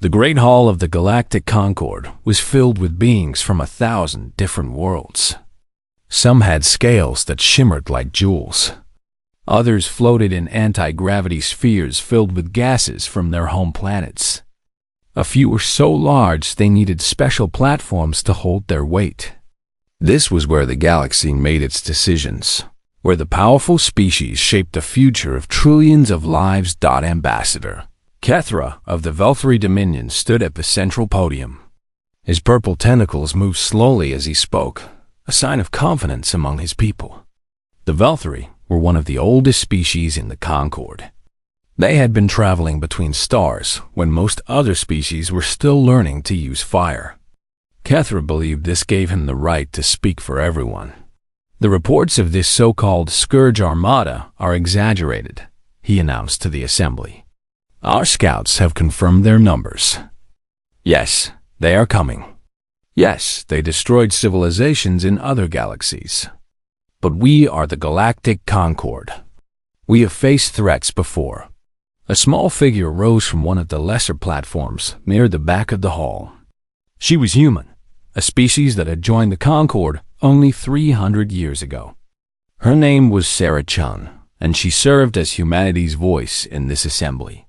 The Great Hall of the Galactic Concord was filled with beings from 1,000 different worlds. Some had scales that shimmered like jewels. Others floated in anti-gravity spheres filled with gases from their home planets. A few were so large they needed special platforms to hold their weight. This was where the galaxy made its decisions, where the powerful species shaped the future of trillions of lives. Ambassador Kethra of the Velthri Dominion stood at the central podium. His purple tentacles moved slowly as he spoke, a sign of confidence among his people. The Velthri were one of the oldest species in the Concord. They had been traveling between stars when most other species were still learning to use fire. Kethra believed this gave him the right to speak for everyone. The reports of this so-called Scourge Armada are exaggerated, he announced to the assembly. Our scouts have confirmed their numbers. Yes, they are coming. Yes, they destroyed civilizations in other galaxies. But we are the Galactic Concord. We have faced threats before. A small figure rose from one of the lesser platforms near the back of the hall. She was human, a species that had joined the Concord only 300 years ago. Her name was Sarah Chun, and she served as humanity's voice in this assembly.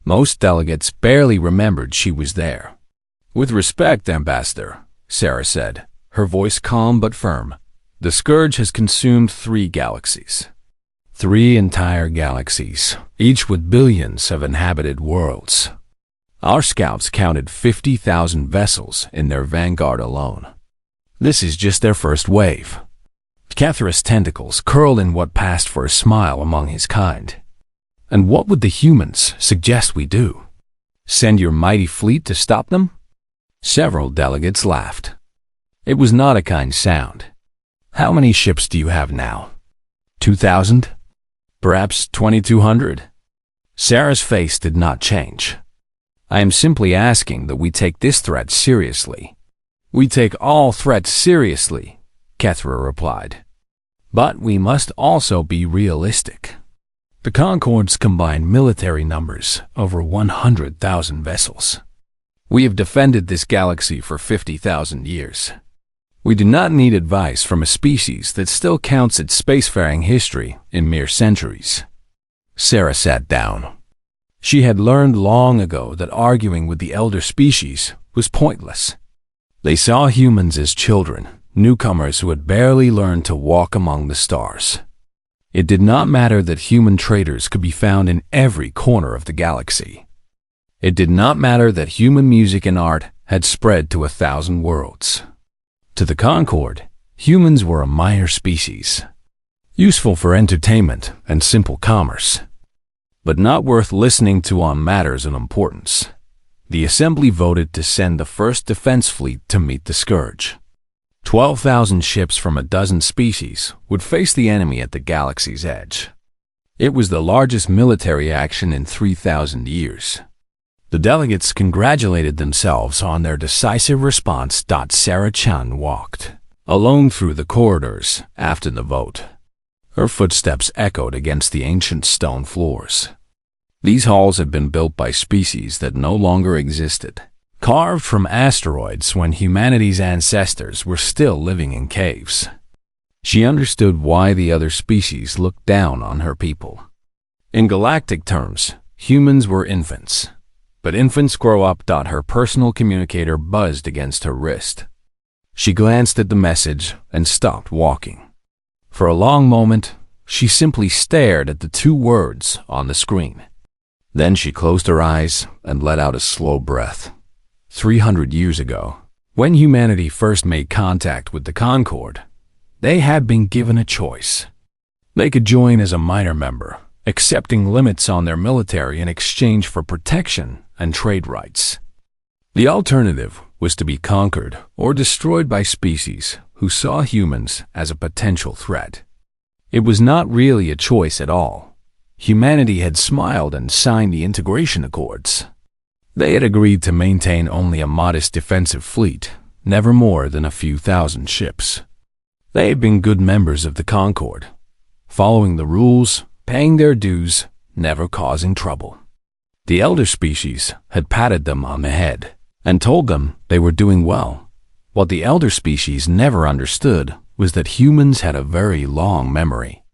Most delegates barely remembered she was there. With respect, Ambassador, Sarah said, her voice calm but firm. The Scourge has consumed 3 galaxies. 3 entire galaxies, each with billions of inhabited worlds. Our scouts counted 50,000 vessels in their vanguard alone. This is just their first wave. Kethra's tentacles curled in what passed for a smile among his kind. And what would the humans suggest we do? Send your mighty fleet to stop them? Several delegates laughed. It was not a kind sound. How many ships do you have now? 2,000? Perhaps 2,200? Sarah's face did not change. I am simply asking that we take this threat seriously. We take all threats seriously, Kethra replied. But we must also be realistic. The Concord's combined military numbers over 100,000 vessels. We have defended this galaxy for 50,000 years. We do not need advice from a species that still counts its spacefaring history in mere centuries. Sarah sat down. She had learned long ago that arguing with the elder species was pointless. They saw humans as children, newcomers who had barely learned to walk among the stars. It did not matter that human traders could be found in every corner of the galaxy. It did not matter that human music and art had spread to 1,000 worlds. To the Concord, humans were a minor species, useful for entertainment and simple commerce, but not worth listening to on matters of importance. The Assembly voted to send the first defense fleet to meet the Scourge. 12,000 ships from a dozen species would face the enemy at the galaxy's edge. It was the largest military action in 3,000 years. The delegates congratulated themselves on their decisive response. Sarah Chan walked alone through the corridors after the vote. Her footsteps echoed against the ancient stone floors. These halls had been built by species that no longer existed, carved from asteroids when humanity's ancestors were still living in caves. She understood why the other species looked down on her people. In galactic terms, humans were infants. But infants grow up. Her personal communicator buzzed against her wrist. She glanced at the message and stopped walking. For a long moment, she simply stared at the 2 words on the screen. Then she closed her eyes and let out a slow breath. 300 years ago, when humanity first made contact with the Concord, they had been given a choice. They could join as a minor member, accepting limits on their military in exchange for protection and trade rights. The alternative was to be conquered or destroyed by species who saw humans as a potential threat. It was not really a choice at all. Humanity had smiled and signed the integration accords. They had agreed to maintain only a modest defensive fleet, never more than a few thousand ships. They had been good members of the Concord, following the rules, paying their dues, never causing trouble. The elder species had patted them on the head and told them they were doing well. What the elder species never understood was that humans had a very long memory.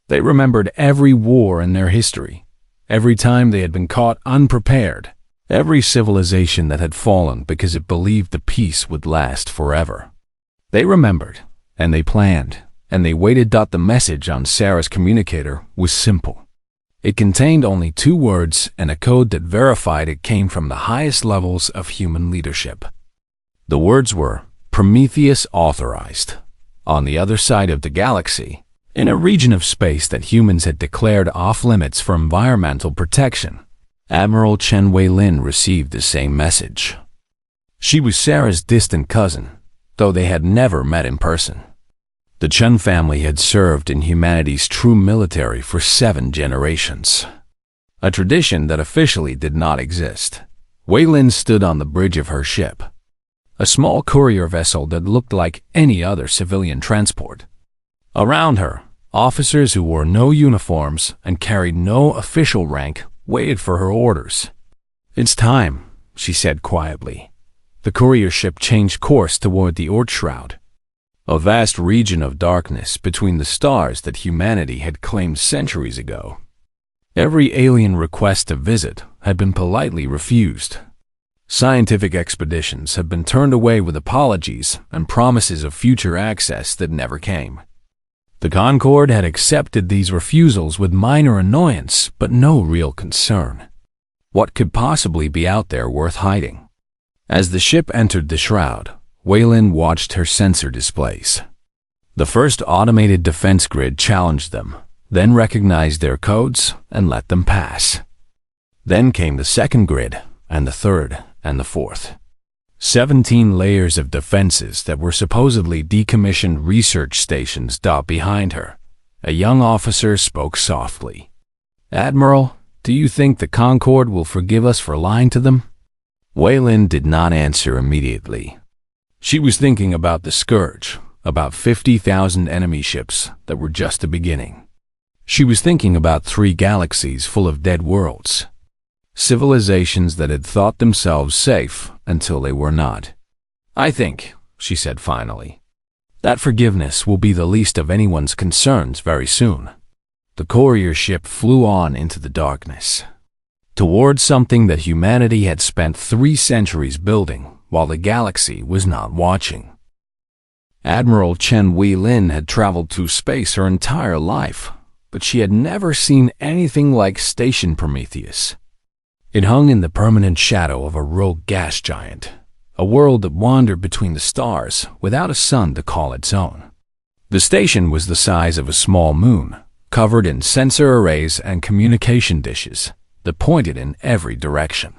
They remembered every war in their history, every time they had been caught unprepared, every civilization that had fallen because it believed the peace would last forever. They remembered, and they planned, and they waited. The message on Sarah's communicator was simple. It contained only 2 words and a code that verified it came from the highest levels of human leadership. The words were, Prometheus authorized. On the other side of the galaxy, in a region of space that humans had declared off-limits for environmental protection, Admiral Chen Weilin received the same message. She was Sarah's distant cousin, though they had never met in person. The Chen family had served in humanity's true military for 7 generations, a tradition that officially did not exist. Weilin stood on the bridge of her ship, a small courier vessel that looked like any other civilian transport. Around her, officers who wore no uniforms and carried no official rank waited for her orders. "It's time," she said quietly. The courier ship changed course toward the Oort Shroud, a vast region of darkness between the stars that humanity had claimed centuries ago. Every alien request to visit had been politely refused. Scientific expeditions had been turned away with apologies and promises of future access that never came. The Concorde had accepted these refusals with minor annoyance, but no real concern. What could possibly be out there worth hiding? As the ship entered the shroud, Weilin watched her sensor displays. The first automated defense grid challenged them, then recognized their codes and let them pass. Then came the second grid, and the third, and the fourth. 17 layers of defenses that were supposedly decommissioned research stations dot behind her. A young officer spoke softly. "Admiral, do you think the Concorde will forgive us for lying to them?" Weilin did not answer immediately. She was thinking about the Scourge, about 50,000 enemy ships that were just the beginning. She was thinking about 3 galaxies full of dead worlds, civilizations that had thought themselves safe until they were not. "I think," she said finally, "that forgiveness will be the least of anyone's concerns very soon." The courier ship flew on into the darkness, towards something that humanity had spent 3 centuries building while the galaxy was not watching. Admiral Chen Weilin had traveled through space her entire life, but she had never seen anything like Station Prometheus. It hung in the permanent shadow of a rogue gas giant, a world that wandered between the stars without a sun to call its own. The station was the size of a small moon, covered in sensor arrays and communication dishes that pointed in every direction.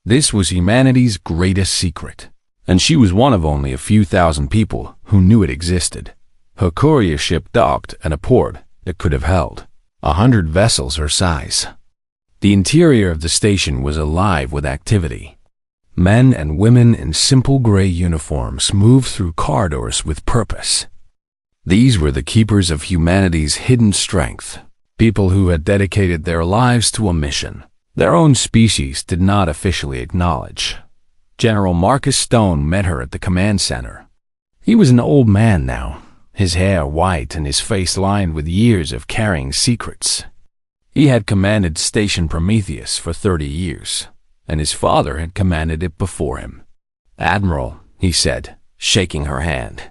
This was humanity's greatest secret, and she was one of only a few thousand people who knew it existed. Her courier ship docked at a port that could have held 100 vessels her size. The interior of the station was alive with activity. Men and women in simple gray uniforms moved through corridors with purpose. These were the keepers of humanity's hidden strength, people who had dedicated their lives to a mission their own species did not officially acknowledge. General Marcus Stone met her at the command center. He was an old man now, his hair white and his face lined with years of carrying secrets. He had commanded Station Prometheus for 30 years, and his father had commanded it before him. "Admiral," he said, shaking her hand,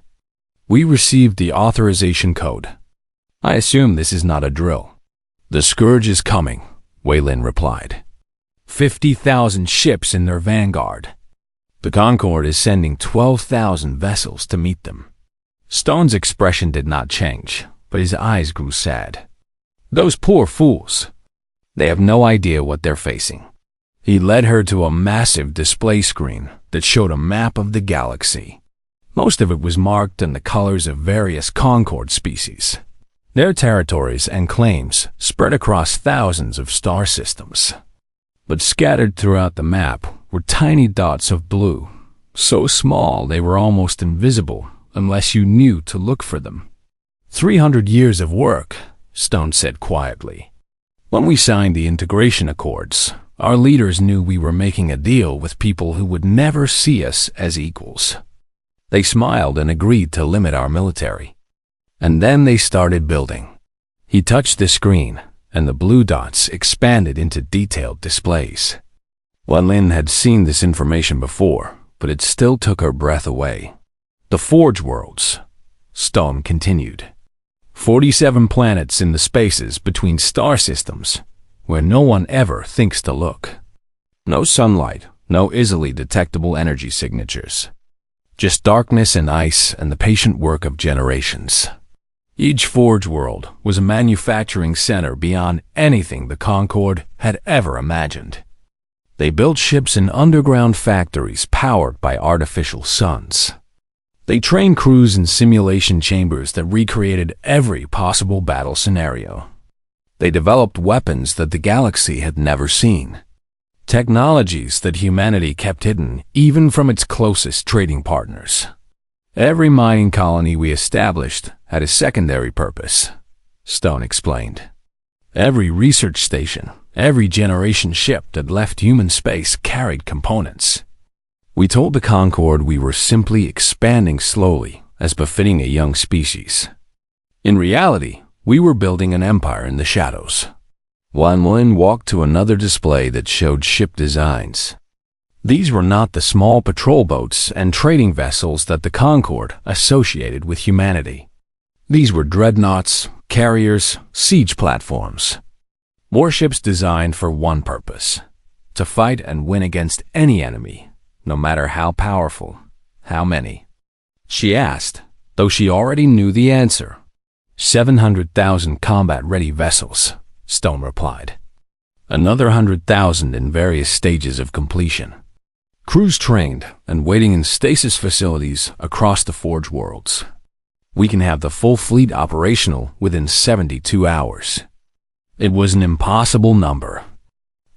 "we received the authorization code. I assume this is not a drill." "The Scourge is coming," Weilin replied. 50,000 ships in their vanguard. The Concorde is sending 12,000 vessels to meet them. Stone's expression did not change, but his eyes grew sad. "Those poor fools. They have no idea what they're facing." He led her to a massive display screen that showed a map of the galaxy. Most of it was marked in the colors of various Concorde species. Their territories and claims spread across thousands of star systems. But scattered throughout the map were tiny dots of blue, so small they were almost invisible unless you knew to look for them. 300 years of work, Stone said quietly. "When we signed the integration accords, Our leaders knew we were making a deal with people who would never see us as equals. They smiled and agreed to limit our military. And then they started building. He touched the screen, and the blue dots expanded into detailed displays. Lin had seen this information before, but it still took her breath away. The Forge Worlds, Stone continued. 47 planets in the spaces between star systems, where no one ever thinks to look. No sunlight, no easily detectable energy signatures. Just darkness and ice and the patient work of generations. Each Forge World was a manufacturing center beyond anything the Concorde had ever imagined. They built ships in underground factories powered by artificial suns. They trained crews in simulation chambers that recreated every possible battle scenario. They developed weapons that the galaxy had never seen. Technologies that humanity kept hidden even from its closest trading partners. Every mining colony we established had a secondary purpose, Stone explained. Every research station, every generation ship that left human space carried components. We told the Concorde we were simply expanding slowly, as befitting a young species. In reality, we were building an empire in the shadows. Lin walked to another display that showed ship designs. These were not the small patrol boats and trading vessels that the Concorde associated with humanity. These were dreadnoughts, carriers, siege platforms. Warships designed for one purpose: to fight and win against any enemy, no matter how powerful, how many. She asked, though she already knew the answer. 700,000 combat-ready vessels, Stone replied. Another 100,000 in various stages of completion. Crews trained and waiting in stasis facilities across the Forge Worlds. We can have the full fleet operational within 72 hours. It was an impossible number.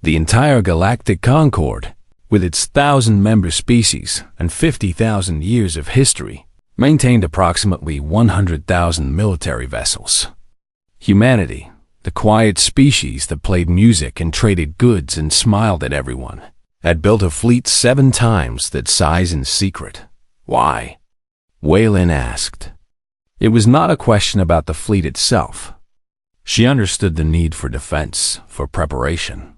The entire Galactic Concorde, with its 1,000-member species and 50,000 years of history, maintained approximately 100,000 military vessels. Humanity, the quiet species that played music and traded goods and smiled at everyone, had built a fleet 7 times that size in secret. Why? Lin asked. It was not a question about the fleet itself. She understood the need for defense, for preparation.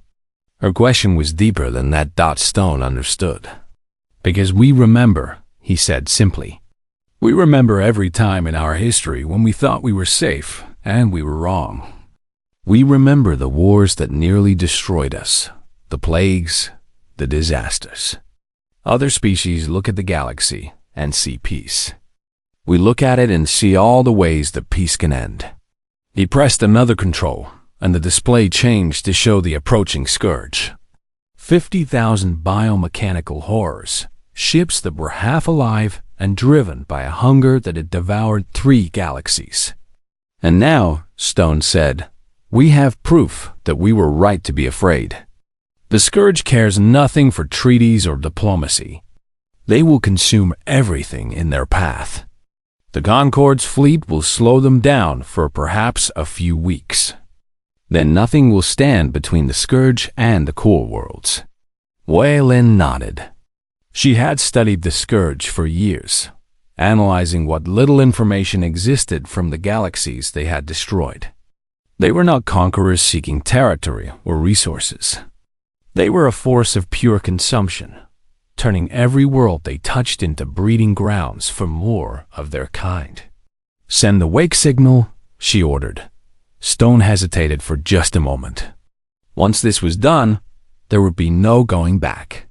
Her question was deeper than that. Stone understood. Because we remember, he said simply. We remember every time in our history when we thought we were safe and we were wrong. We remember the wars that nearly destroyed us, the plagues, the disasters. Other species look at the galaxy and see peace. We look at it and see all the ways that peace can end. He pressed another control, and the display changed to show the approaching scourge. 50,000 biomechanical horrors, ships that were half alive and driven by a hunger that had devoured 3 galaxies. And now, Stone said, we have proof that we were right to be afraid. The Scourge cares nothing for treaties or diplomacy. They will consume everything in their path. The Concorde's fleet will slow them down for perhaps a few weeks. Then nothing will stand between the Scourge and the core worlds. Lin nodded. She had studied the Scourge for years, analyzing what little information existed from the galaxies they had destroyed. They were not conquerors seeking territory or resources. They were a force of pure consumption, turning every world they touched into breeding grounds for more of their kind. Send the wake signal, she ordered. Stone hesitated for just a moment. Once this was done, there would be no going back.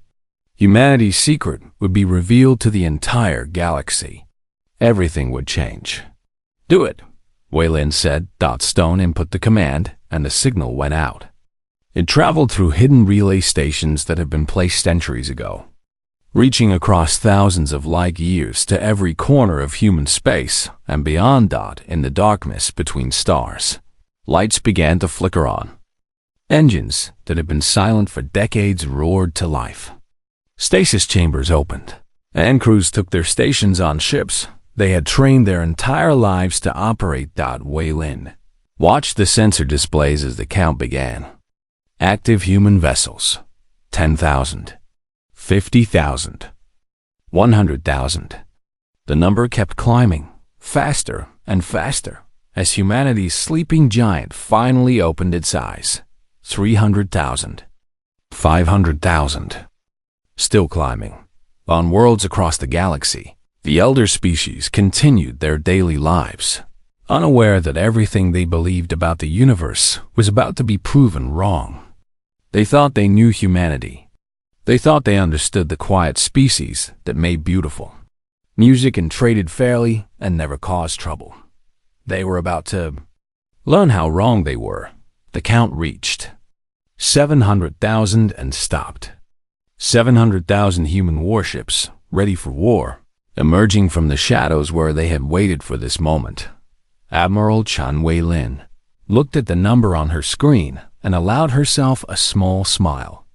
Humanity's secret would be revealed to the entire galaxy. Everything would change. Do it, Lin said. Stone input the command, and the signal went out. It traveled through hidden relay stations that had been placed centuries ago, reaching across thousands of light years to every corner of human space and beyond. In the darkness between stars, lights began to flicker on. Engines that had been silent for decades roared to life. Stasis chambers opened, and crews took their stations on ships they had trained their entire lives to operate. Lin watched the sensor displays as the count began. Active human vessels, 10,000. 50,000. 100,000. The number kept climbing, faster and faster, as humanity's sleeping giant finally opened its eyes. 300,000. 500,000. Still climbing. On worlds across the galaxy, the elder species continued their daily lives, unaware that everything they believed about the universe was about to be proven wrong. They thought they knew humanity. They thought they understood the quiet species that made beautiful music and traded fairly and never caused trouble. They were about to learn how wrong they were. The count reached 700,000 and stopped. 700,000 human warships, ready for war, emerging from the shadows where they had waited for this moment. Admiral Chan Wei-Lin looked at the number on her screen and allowed herself a small smile.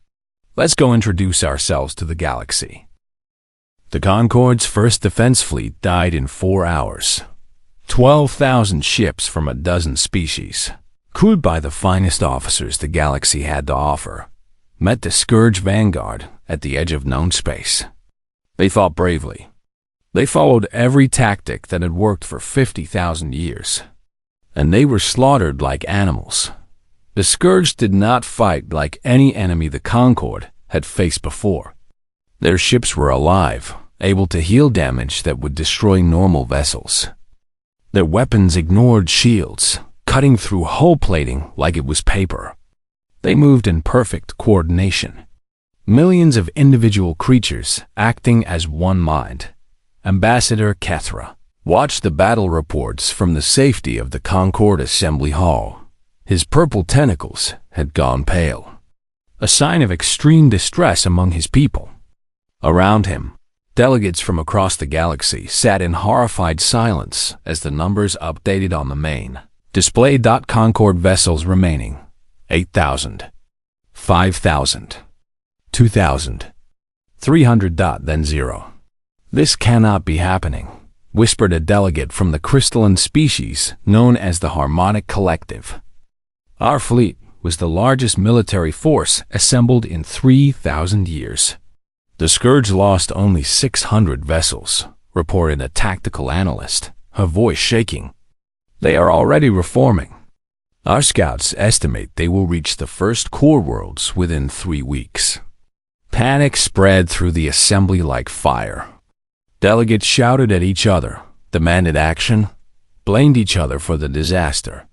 Let's go introduce ourselves to the galaxy. The Concorde's first defense fleet died in 4 hours. 12,000 ships from a dozen species, crewed by the finest officers the galaxy had to offer, met the Scourge vanguard at the edge of known space. They fought bravely. They followed every tactic that had worked for 50,000 years, and they were slaughtered like animals. The Scourge did not fight like any enemy the Concorde had faced before. Their ships were alive, able to heal damage that would destroy normal vessels. Their weapons ignored shields, cutting through hull plating like it was paper. They moved in perfect coordination. Millions of individual creatures acting as one mind. Ambassador Kethra watched the battle reports from the safety of the Concorde Assembly Hall. His purple tentacles had gone pale, a sign of extreme distress among his people. Around him, delegates from across the galaxy sat in horrified silence as the numbers updated on the main display. Concorde vessels remaining: 8,000, 5,000, 2,000, 300. Then 0. This cannot be happening, whispered a delegate from the crystalline species known as the Harmonic Collective. Our fleet was the largest military force assembled in 3,000 years. The Scourge lost only 600 vessels, reported a tactical analyst, her voice shaking. They are already reforming. Our scouts estimate they will reach the first core worlds within 3 weeks. Panic spread through the assembly like fire. Delegates shouted at each other, demanded action, blamed each other for the disaster.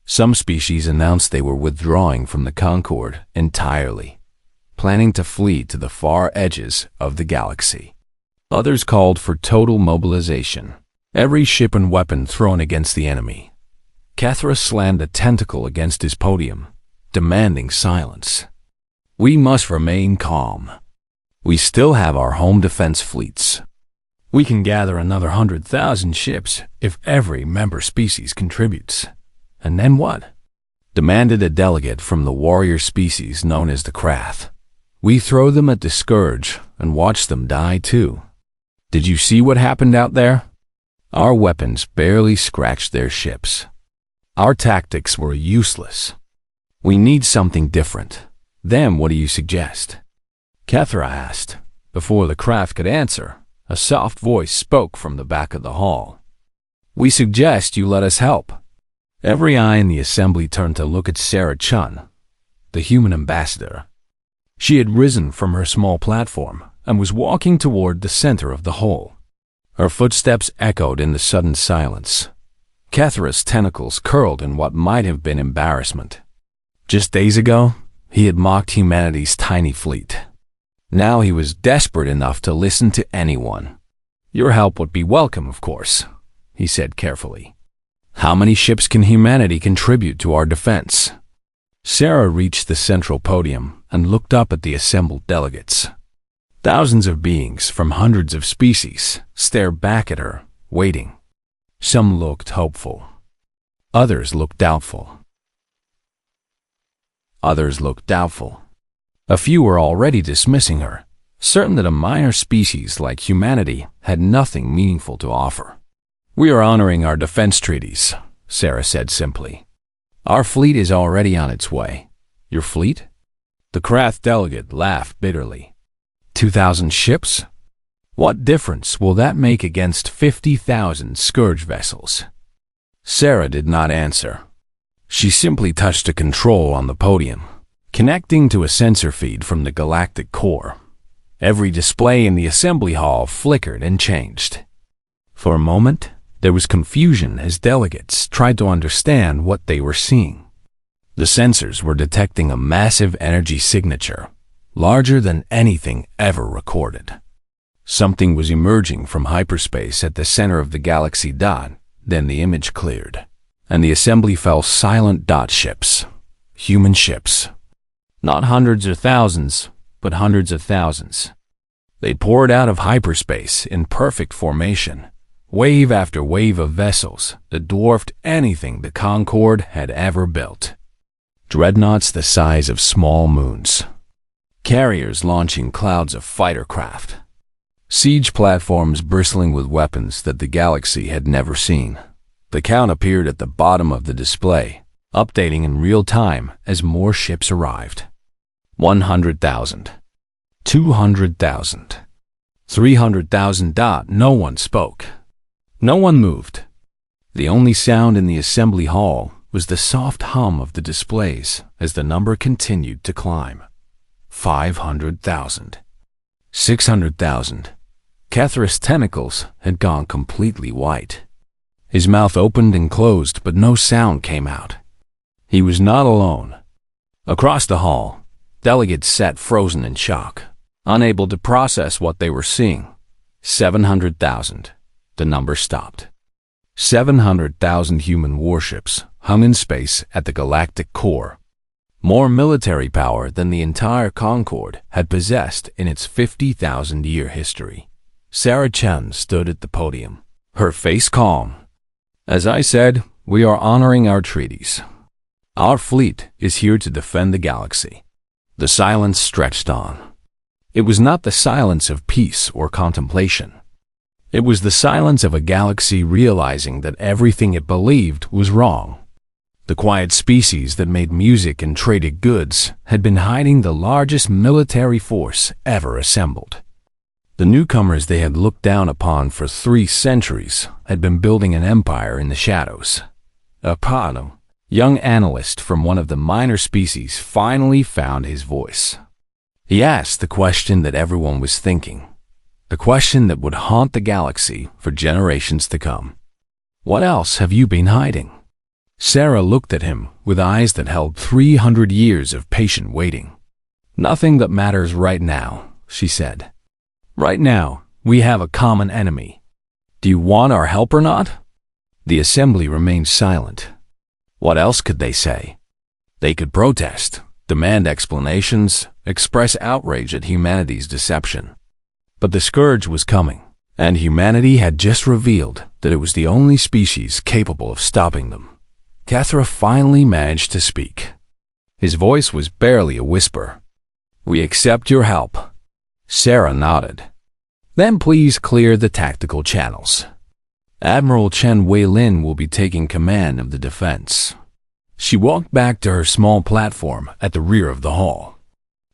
Some species announced they were withdrawing from the Concorde entirely, planning to flee to the far edges of the galaxy. Others called for total mobilization, every ship and weapon thrown against the enemy. Kethra slammed a tentacle against his podium, demanding silence. We must remain calm. We still have our home defense fleets. We can gather another 100,000 ships if every member species contributes. And then what? Demanded a delegate from the warrior species known as the Krath. We throw them at the Scourge and watch them die too. Did you see what happened out there? Our weapons barely scratched their ships. Our tactics were useless. We need something different. Then what do you suggest? Kethra asked. Before the Krath could answer, a soft voice spoke from the back of the hall. We suggest you let us help. Every eye in the assembly turned to look at Sarah Chun, the human ambassador. She had risen from her small platform and was walking toward the center of the hall. Her footsteps echoed in the sudden silence. Kethra's tentacles curled in what might have been embarrassment. Just days ago, he had mocked humanity's tiny fleet. Now he was desperate enough to listen to anyone. Your help would be welcome, of course, he said carefully. How many ships can humanity contribute to our defense? Sarah reached the central podium and looked up at the assembled delegates. Thousands of beings from hundreds of species stared back at her, waiting. Some looked hopeful. Others looked doubtful. A few were already dismissing her, certain that a minor species like humanity had nothing meaningful to offer. We are honoring our defense treaties, Sarah said simply. Our fleet is already on its way. Your fleet? The Krath delegate laughed bitterly. 2,000 ships? What difference will that make against 50,000 scourge vessels? Sarah did not answer. She simply touched a control on the podium, connecting to a sensor feed from the galactic core. Every display in the assembly hall flickered and changed. For a moment, there was confusion as delegates tried to understand what they were seeing. The sensors were detecting a massive energy signature, larger than anything ever recorded. Something was emerging from hyperspace at the center of the galaxy. Then the image cleared, and the assembly fell silent. Ships. Human ships. Not hundreds or thousands, but hundreds of thousands. They poured out of hyperspace in perfect formation, wave after wave of vessels that dwarfed anything the Concorde had ever built. Dreadnoughts the size of small moons. Carriers launching clouds of fighter craft. Siege platforms bristling with weapons that the galaxy had never seen. The count appeared at the bottom of the display, updating in real time as more ships arrived. 100,000. 200,000. 300,000. No one spoke. No one moved. The only sound in the assembly hall was the soft hum of the displays as the number continued to climb. 500,000. 600,000. Kethra's tentacles had gone completely white. His mouth opened and closed, but no sound came out. He was not alone. Across the hall, delegates sat frozen in shock, unable to process what they were seeing. 700,000. The number stopped. 700,000 human warships hung in space at the galactic core. More military power than the entire Concorde had possessed in its 50,000-year history. Sarah Chen stood at the podium, her face calm. As I said, we are honoring our treaties. Our fleet is here to defend the galaxy. The silence stretched on. It was not the silence of peace or contemplation. It was the silence of a galaxy realizing that everything it believed was wrong. The quiet species that made music and traded goods had been hiding the largest military force ever assembled. The newcomers they had looked down upon for 3 centuries had been building an empire in the shadows. Apano, young analyst from one of the minor species, finally found his voice. He asked the question that everyone was thinking, the question that would haunt the galaxy for generations to come. What else have you been hiding? Sarah looked at him with eyes that held 300 years of patient waiting. Nothing that matters right now, she said. Right now, we have a common enemy. Do you want our help or not? The assembly remained silent. What else could they say? They could protest, demand explanations, express outrage at humanity's deception. But the scourge was coming, and humanity had just revealed that it was the only species capable of stopping them. Kethra finally managed to speak. His voice was barely a whisper. We accept your help. Sarah nodded. Then please clear the tactical channels. Admiral Chen Weilin will be taking command of the defense. She walked back to her small platform at the rear of the hall.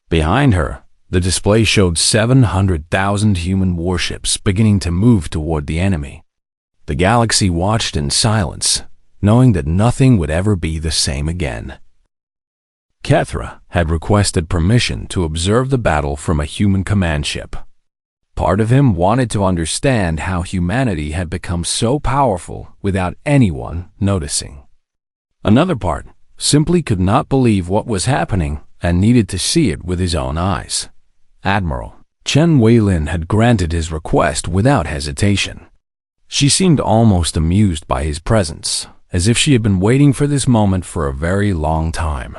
Behind her, the display showed 700,000 human warships beginning to move toward the enemy. The galaxy watched in silence, knowing that nothing would ever be the same again. Kethra had requested permission to observe the battle from a human command ship. Part of him wanted to understand how humanity had become so powerful without anyone noticing. Another part simply could not believe what was happening and needed to see it with his own eyes. Admiral Chen Weilin had granted his request without hesitation. She seemed almost amused by his presence, as if she had been waiting for this moment for a very long time.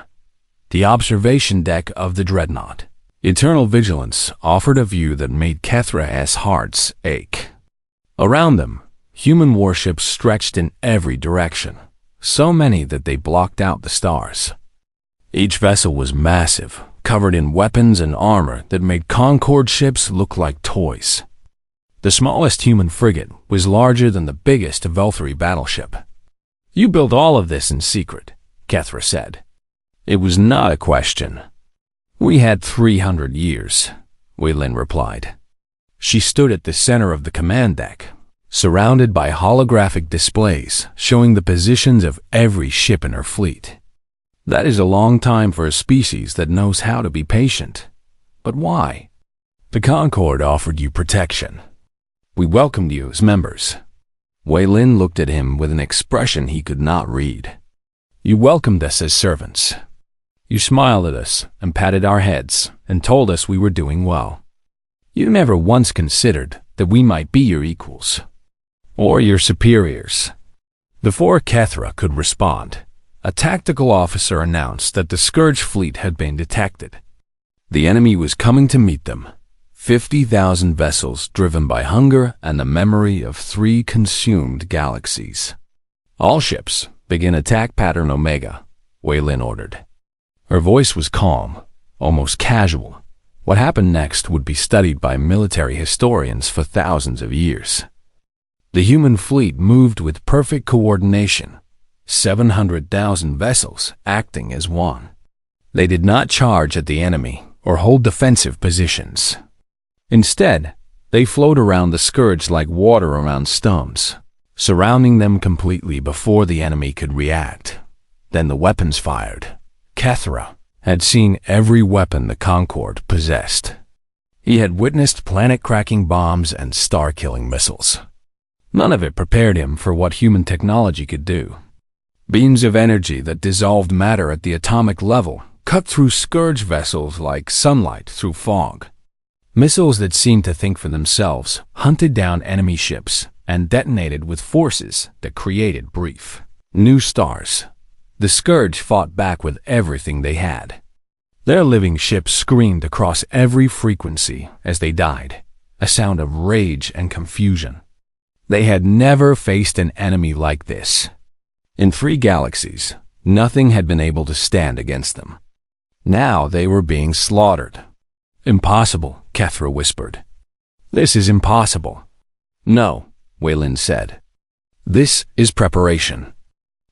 The observation deck of the dreadnought, Eternal Vigilance, offered a view that made Kethra's hearts ache. Around them, human warships stretched in every direction, so many that they blocked out the stars. Each vessel was massive, covered in weapons and armor that made Concorde ships look like toys. The smallest human frigate was larger than the biggest Velthari battleship. You built all of this in secret, Kethra said. It was not a question. We had 300 years, Wei Lin replied. She stood at the center of the command deck, surrounded by holographic displays showing the positions of every ship in her fleet. That is a long time for a species that knows how to be patient. But why? The Concord offered you protection. We welcomed you as members. Wei Lin looked at him with an expression he could not read. You welcomed us as servants. You smiled at us and patted our heads and told us we were doing well. You never once considered that we might be your equals or your superiors. Before Kethra could respond, a tactical officer announced that the Scourge fleet had been detected. The enemy was coming to meet them. 50,000 vessels driven by hunger and the memory of 3 consumed galaxies. All ships begin attack pattern Omega, Wei Lin ordered. Her voice was calm, almost casual. What happened next would be studied by military historians for thousands of years. The human fleet moved with perfect coordination, 700,000 vessels acting as one. They did not charge at the enemy or hold defensive positions. Instead, they flowed around the Scourge like water around stones, surrounding them completely before the enemy could react. Then the weapons fired. Kethra had seen every weapon the Concord possessed. He had witnessed planet-cracking bombs and star-killing missiles. None of it prepared him for what human technology could do. Beams of energy that dissolved matter at the atomic level cut through Scourge vessels like sunlight through fog. Missiles that seemed to think for themselves hunted down enemy ships and detonated with forces that created brief new stars. The Scourge fought back with everything they had. Their living ships screamed across every frequency as they died, a sound of rage and confusion. They had never faced an enemy like this. In 3 galaxies, nothing had been able to stand against them. Now they were being slaughtered. Impossible, Kethra whispered. This is impossible. No, Wei Lin said. This is preparation.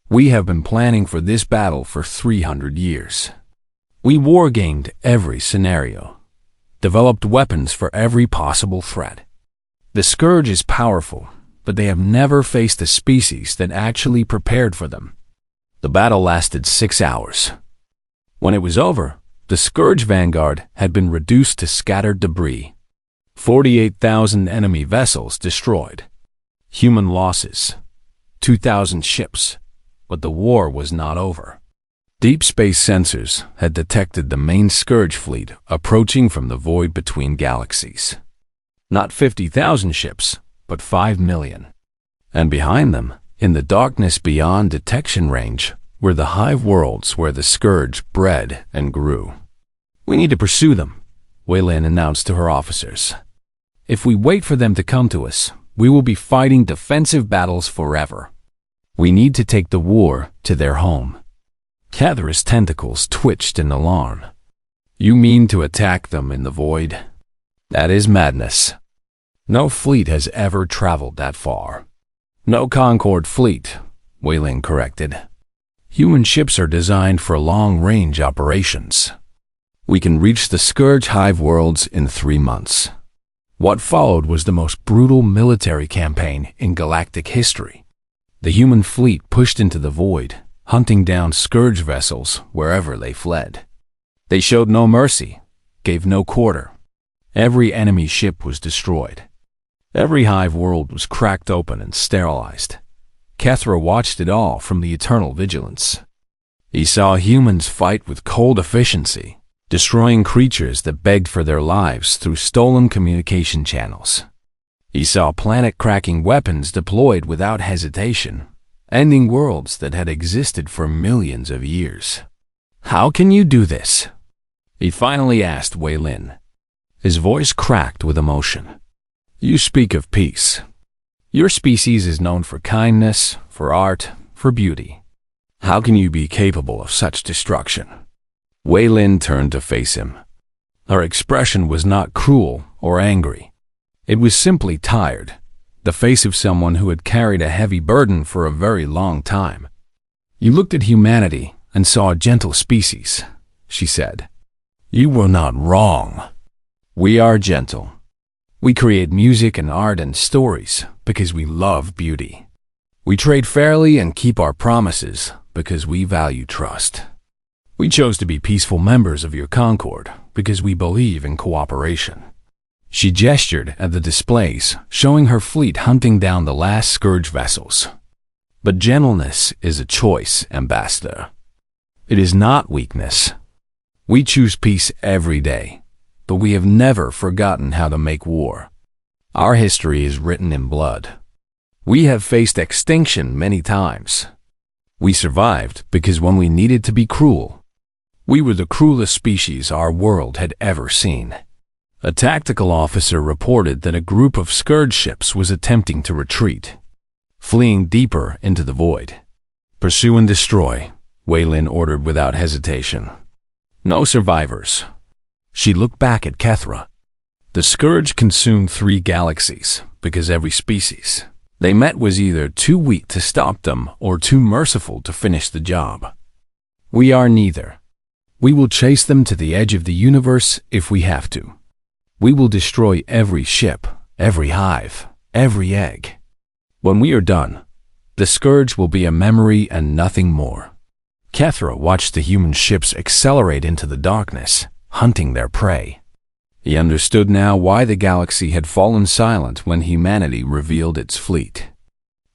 We have been planning for this battle for 300 years. We wargamed every scenario, developed weapons for every possible threat. The Scourge is powerful, but they have never faced a species that actually prepared for them. The battle lasted 6 hours. When it was over, the Scourge vanguard had been reduced to scattered debris. 48,000 enemy vessels destroyed. Human losses. 2,000 ships. But the war was not over. Deep space sensors had detected the main Scourge fleet approaching from the void between galaxies. Not 50,000 ships, but 5 million. And behind them, in the darkness beyond detection range, were the hive worlds where the Scourge bred and grew. We need to pursue them, Wei Lin announced to her officers. If we wait for them to come to us, we will be fighting defensive battles forever. We need to take the war to their home. Kethra's tentacles twitched in alarm. You mean to attack them in the void? That is madness. No fleet has ever traveled that far. No Concord fleet, Wei Lin corrected. Human ships are designed for long-range operations. We can reach the Scourge hive worlds in 3 months. What followed was the most brutal military campaign in galactic history. The human fleet pushed into the void, hunting down Scourge vessels wherever they fled. They showed no mercy, gave no quarter. Every enemy ship was destroyed. Every hive world was cracked open and sterilized. Kethra watched it all from the eternal vigilance. He saw humans fight with cold efficiency, destroying creatures that begged for their lives through stolen communication channels. He saw planet-cracking weapons deployed without hesitation, ending worlds that had existed for millions of years. How can you do this? He finally asked Wei Lin. His voice cracked with emotion. You speak of peace. Your species is known for kindness, for art, for beauty. How can you be capable of such destruction? Wei Lin turned to face him. Her expression was not cruel or angry. It was simply tired, the face of someone who had carried a heavy burden for a very long time. You looked at humanity and saw a gentle species, she said. You were not wrong. We are gentle. We create music and art and stories because we love beauty. We trade fairly and keep our promises because we value trust. We chose to be peaceful members of your Concord because we believe in cooperation. She gestured at the displays, showing her fleet hunting down the last scourge vessels. But gentleness is a choice, Ambassador. It is not weakness. We choose peace every day, but we have never forgotten how to make war. Our history is written in blood. We have faced extinction many times. We survived because when we needed to be cruel, we were the cruelest species our world had ever seen. A tactical officer reported that a group of scourge ships was attempting to retreat, fleeing deeper into the void. Pursue and destroy, Waylin ordered without hesitation. No survivors. She looked back at Kethra. The scourge consumed 3 galaxies because every species they met was either too weak to stop them or too merciful to finish the job. We are neither. We will chase them to the edge of the universe if we have to. We will destroy every ship, every hive, every egg. When we are done, the scourge will be a memory and nothing more. Kethra watched the human ships accelerate into the darkness, hunting their prey. He understood now why the galaxy had fallen silent when humanity revealed its fleet.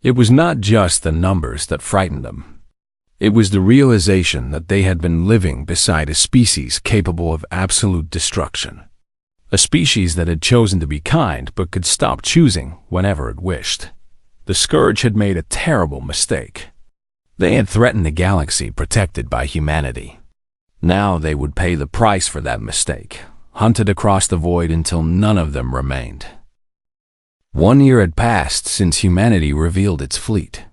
It was not just the numbers that frightened them. It was the realization that they had been living beside a species capable of absolute destruction. A species that had chosen to be kind but could stop choosing whenever it wished. The Scourge had made a terrible mistake. They had threatened the galaxy protected by humanity. Now they would pay the price for that mistake, hunted across the void until none of them remained. 1 year had passed since humanity revealed its fleet.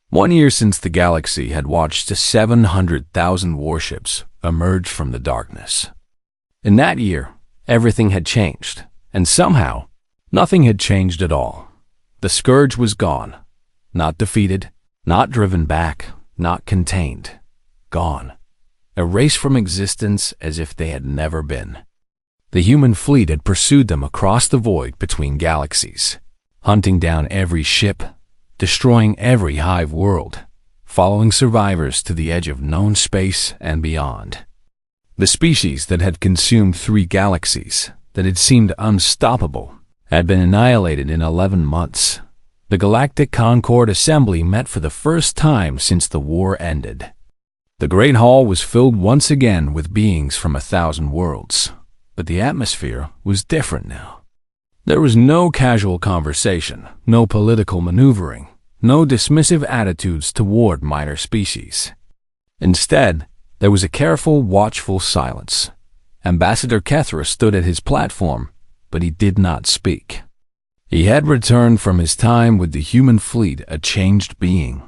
1 year since the galaxy had watched 700,000 warships emerge from the darkness. In that year, everything had changed, and somehow, nothing had changed at all. The Scourge was gone, not defeated, not driven back, not contained. Gone. Erased from existence as if they had never been. The human fleet had pursued them across the void between galaxies, hunting down every ship, destroying every hive world, following survivors to the edge of known space and beyond. The species that had consumed 3 galaxies, that had seemed unstoppable, had been annihilated in 11 months. The Galactic Concord Assembly met for the first time since the war ended. The Great Hall was filled once again with beings from 1,000 worlds, but the atmosphere was different now. There was no casual conversation, no political maneuvering, no dismissive attitudes toward minor species. Instead, there was a careful, watchful silence. Ambassador Kethra stood at his platform, but he did not speak. He had returned from his time with the human fleet a changed being.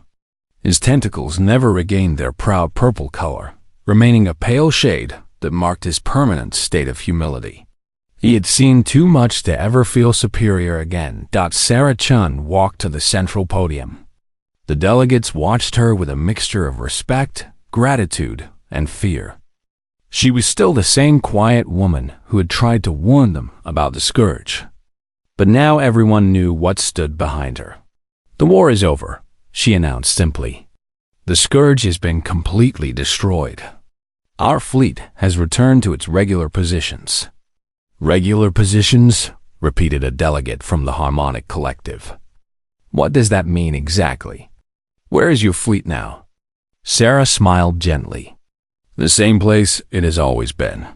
His tentacles never regained their proud purple color, remaining a pale shade that marked his permanent state of humility. He had seen too much to ever feel superior again. Sarah Chun walked to the central podium. The delegates watched her with a mixture of respect, gratitude, and fear. She was still the same quiet woman who had tried to warn them about the Scourge. But now everyone knew what stood behind her. "The war is over," she announced simply. "The Scourge has been completely destroyed. Our fleet has returned to its regular positions." "Regular positions?" repeated a delegate from the Harmonic Collective. "What does that mean exactly? Where is your fleet now?" Sarah smiled gently. "The same place it has always been.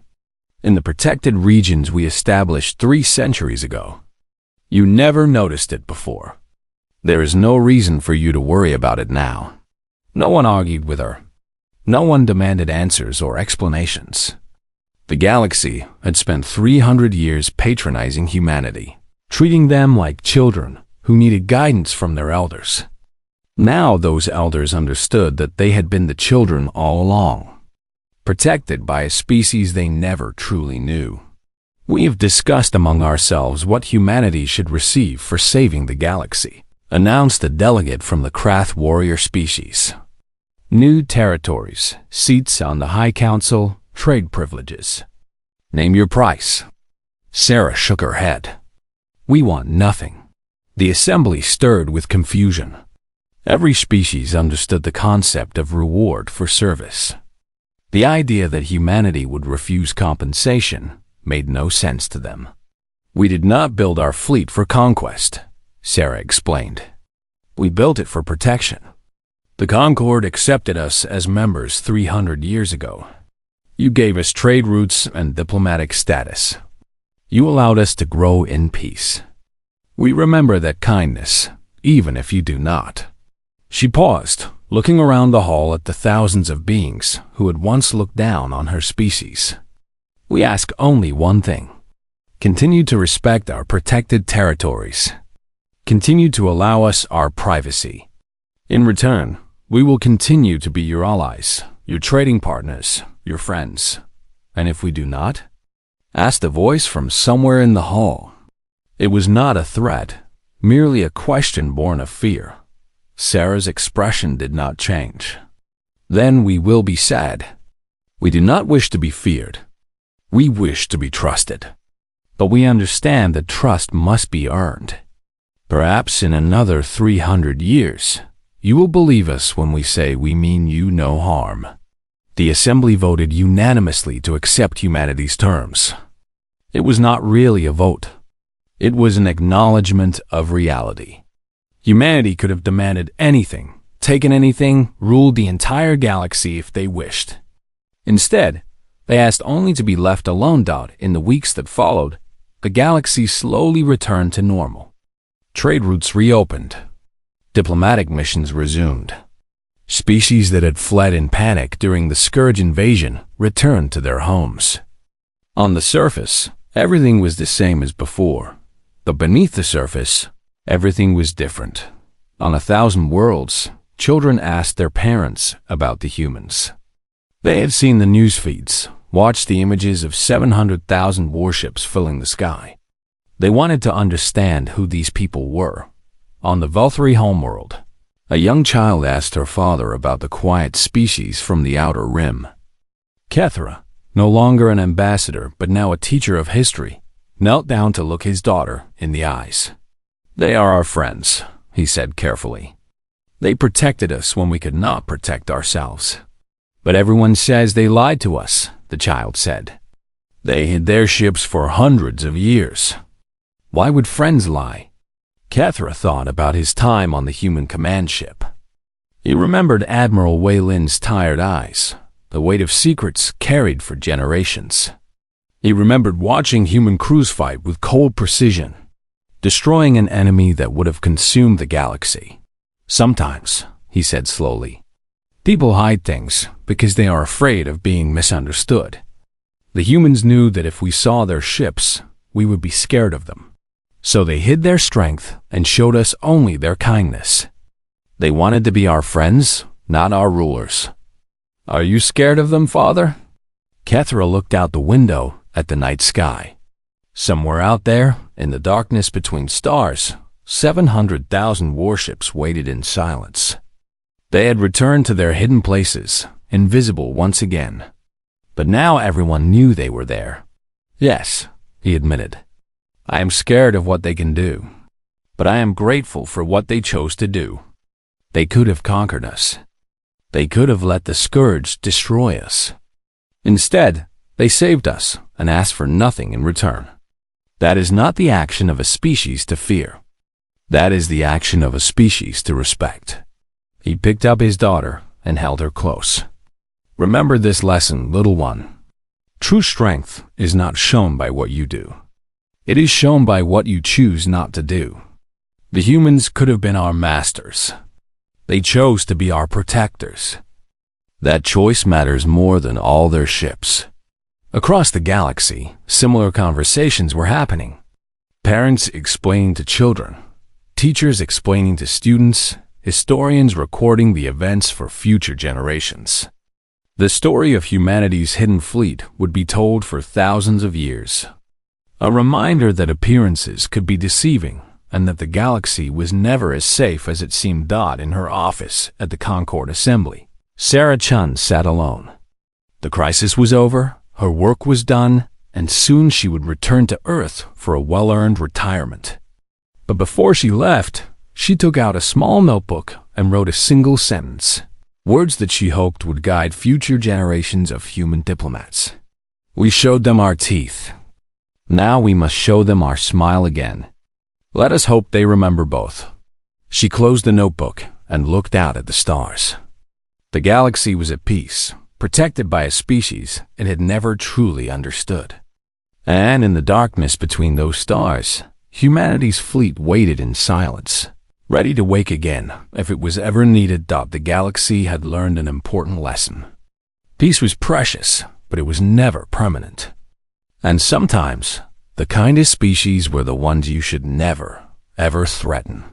In the protected regions we established 3 centuries ago. You never noticed it before. There is no reason for you to worry about it now." No one argued with her. No one demanded answers or explanations. The galaxy had spent 300 years patronizing humanity, treating them like children who needed guidance from their elders. Now those elders understood that they had been the children all along, protected by a species they never truly knew. "We have discussed among ourselves what humanity should receive for saving the galaxy," announced a delegate from the Krath warrior species. "New territories, seats on the High Council, trade privileges." Name your price. Sarah shook her head. We want nothing. The assembly stirred with confusion. Every species understood the concept of reward for service. The idea that humanity would refuse compensation made no sense to them. We did not build our fleet for conquest, Sarah explained. We built it for protection. The Concord accepted us as members 300 years ago. You gave us trade routes and diplomatic status. You allowed us to grow in peace. We remember that kindness, even if you do not. She paused, looking around the hall at the thousands of beings who had once looked down on her species. We ask only one thing. Continue to respect our protected territories. Continue to allow us our privacy. In return, we will continue to be your allies, your trading partners, your friends. And if we do not? Asked a voice from somewhere in the hall. It was not a threat, merely a question born of fear. Sarah's expression did not change. Then we will be sad. We do not wish to be feared. We wish to be trusted. But we understand that trust must be earned. Perhaps in another 300 years, you will believe us when we say we mean you no harm. The assembly voted unanimously to accept humanity's terms. It was not really a vote. It was an acknowledgement of reality. Humanity could have demanded anything, taken anything, ruled the entire galaxy if they wished. Instead, they asked only to be left alone. In the weeks that followed, the galaxy slowly returned to normal. Trade routes reopened. Diplomatic missions resumed. Species that had fled in panic during the Scourge invasion returned to their homes. On the surface, everything was the same as before, but beneath the surface, everything was different. On 1,000 worlds, children asked their parents about the humans. They had seen the news feeds, watched the images of 700,000 warships filling the sky. They wanted to understand who these people were. On the Valkyrie homeworld, a young child asked her father about the quiet species from the Outer Rim. Kethra, no longer an ambassador but now a teacher of history, knelt down to look his daughter in the eyes. They are our friends, he said carefully. They protected us when we could not protect ourselves. But everyone says they lied to us, the child said. They hid their ships for hundreds of years. Why would friends lie? Kethra thought about his time on the human command ship. He remembered Admiral Wei Lin's tired eyes, the weight of secrets carried for generations. He remembered watching human crews fight with cold precision, destroying an enemy that would have consumed the galaxy. Sometimes, he said slowly, people hide things because they are afraid of being misunderstood. The humans knew that if we saw their ships, we would be scared of them. So they hid their strength and showed us only their kindness. They wanted to be our friends, not our rulers. Are you scared of them, father? Kethra looked out the window at the night sky. Somewhere out there, in the darkness between stars, 700,000 warships waited in silence. They had returned to their hidden places, invisible once again. But now everyone knew they were there. Yes, he admitted. I am scared of what they can do, but I am grateful for what they chose to do. They could have conquered us. They could have let the Scourge destroy us. Instead, they saved us and asked for nothing in return. That is not the action of a species to fear. That is the action of a species to respect. He picked up his daughter and held her close. Remember this lesson, little one. True strength is not shown by what you do. It is shown by what you choose not to do. The humans could have been our masters. They chose to be our protectors. That choice matters more than all their ships. Across the galaxy, similar conversations were happening. Parents explaining to children, teachers explaining to students, historians recording the events for future generations. The story of humanity's hidden fleet would be told for thousands of years. A reminder that appearances could be deceiving and that the galaxy was never as safe as it seemed. In her office at the Concord Assembly, Sarah Chun sat alone. The crisis was over, her work was done, and soon she would return to Earth for a well-earned retirement. But before she left, she took out a small notebook and wrote a single sentence, words that she hoped would guide future generations of human diplomats. "We showed them our teeth. Now we must show them our smile again. Let us hope they remember both." She closed the notebook and looked out at the stars. The galaxy was at peace, protected by a species it had never truly understood. And in the darkness between those stars, humanity's fleet waited in silence, ready to wake again if it was ever needed. The galaxy had learned an important lesson. Peace was precious, but it was never permanent. And sometimes, the kindest species were the ones you should never, ever threaten.